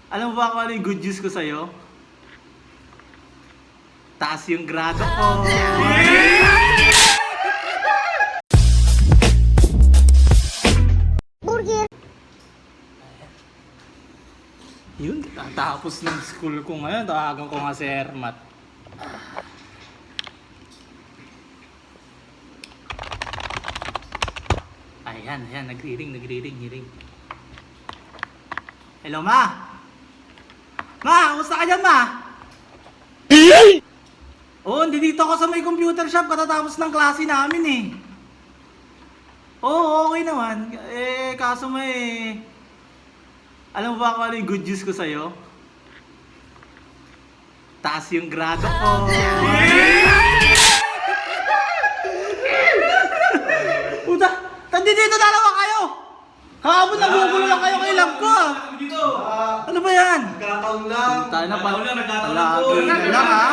Alam mo ba kung ano yung good news ko sa'yo? Taas yung grado ko. Yun, tatapos ng school ko ngayon. Tawagan ko nga si Hermat. Ayan, nagri-ring. Hello, Ma! Ma, kumusta ka dyan, Ma? Oo, dito ako sa may computer shop katatapos ng klase namin eh. Oo, okay naman. Kaso alam mo ba kung ano yung good news ko sa'yo? Taas yung grado ko. Puta, dito dalawa kayo! Kahapon nagugulo lang kayo kay love ko ah. Ano ba yan? Nagkataon lang. Tayo na pa. Nagkataon Lang ha?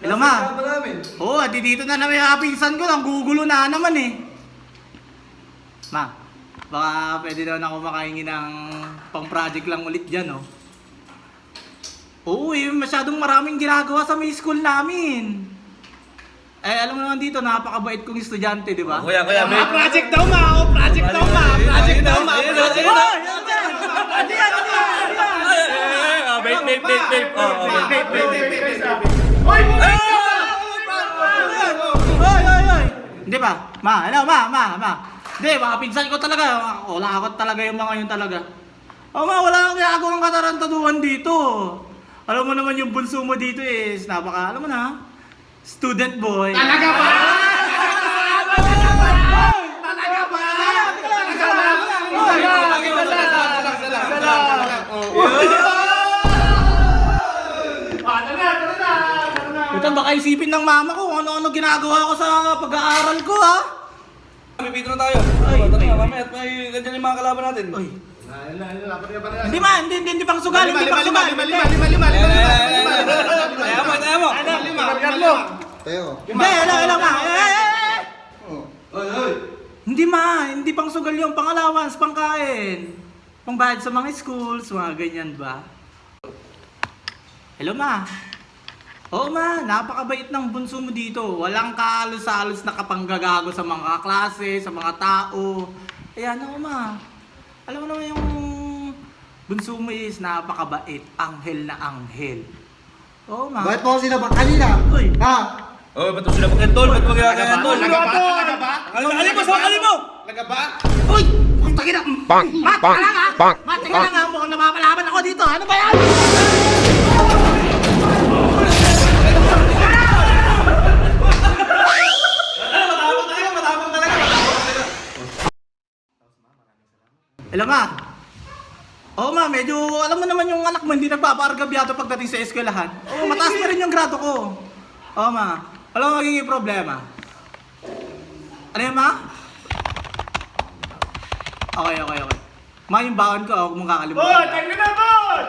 Hello, Ma. Oo, dito na naman yung pinsan ko. Nanggugulo na naman eh. Ma, baka pwede daw na ako makahingi ng pang-project lang ulit dyan, oh. Oo, masyadong maraming ginagawa sa may school namin. Alam mo naman dito, napakabait kong estudyante, di ba? Kuya, Project daw, Ma! Project daw, Ma! Project daw, Ma! Project daw, Ma! Hoy! Hindi ba? Ma, hello, Ma! Hindi, mga pinsan ko talaga. Wala ako talaga yung mga yun talaga. Ma, wala akong ginagawang katarantaduhan dito. Alam mo naman yung bunso mo dito is alam mo na, student boy. Talaga ba? Utang baka isipin ng mama ko kung ano-ano ginagawa ko sa pag-aaral ko, ha? Pipito na tayo. Mamaya at may ganyan yung mga kalaban natin. Oy. Hindi man, hindi pang sugal, hindi pang sugal. Kaya mo. Hindi, hello, Ma. Hindi ma, hindi pang sugal yung pang-allowance, pangkain. Pangbayad sa mga schools, mga ganyan ba? Hello, Ma. Oo, Ma, napakabait ng bunso mo dito. Walang kahalos-halos na kapanggagago sa mga klase, sa mga tao. Ayan ako, Ma. Alam mo naman yung bunso mo is napakabait. Anghel na anghel. Oo, Ma. Bakit mo ako sinabak kanina? Uy. Ha? Oh, ba't mo sila pagkantol? Ba't mo ginagawa tol? Talaga ba? Alin mo! Talaga ba? Uy! Putang ina! Ma, teka lang ha! Ma, teka lang ha! Mukhang napapalaban ako dito. Ano ba yan? Matapang talaga. Hello, Ma. Oo, Ma, medyo alam mo naman yung anak mo hindi nagpapaargabyado pagdating sa eskwelahan. Oo, mataas pa rin yung grado ko. Oo, Ma. Alam mo magiging problema. Ano yan, Ma? Okay. Ma, yung baon ko, huwag mong kakalimutan. Tagli na, boy!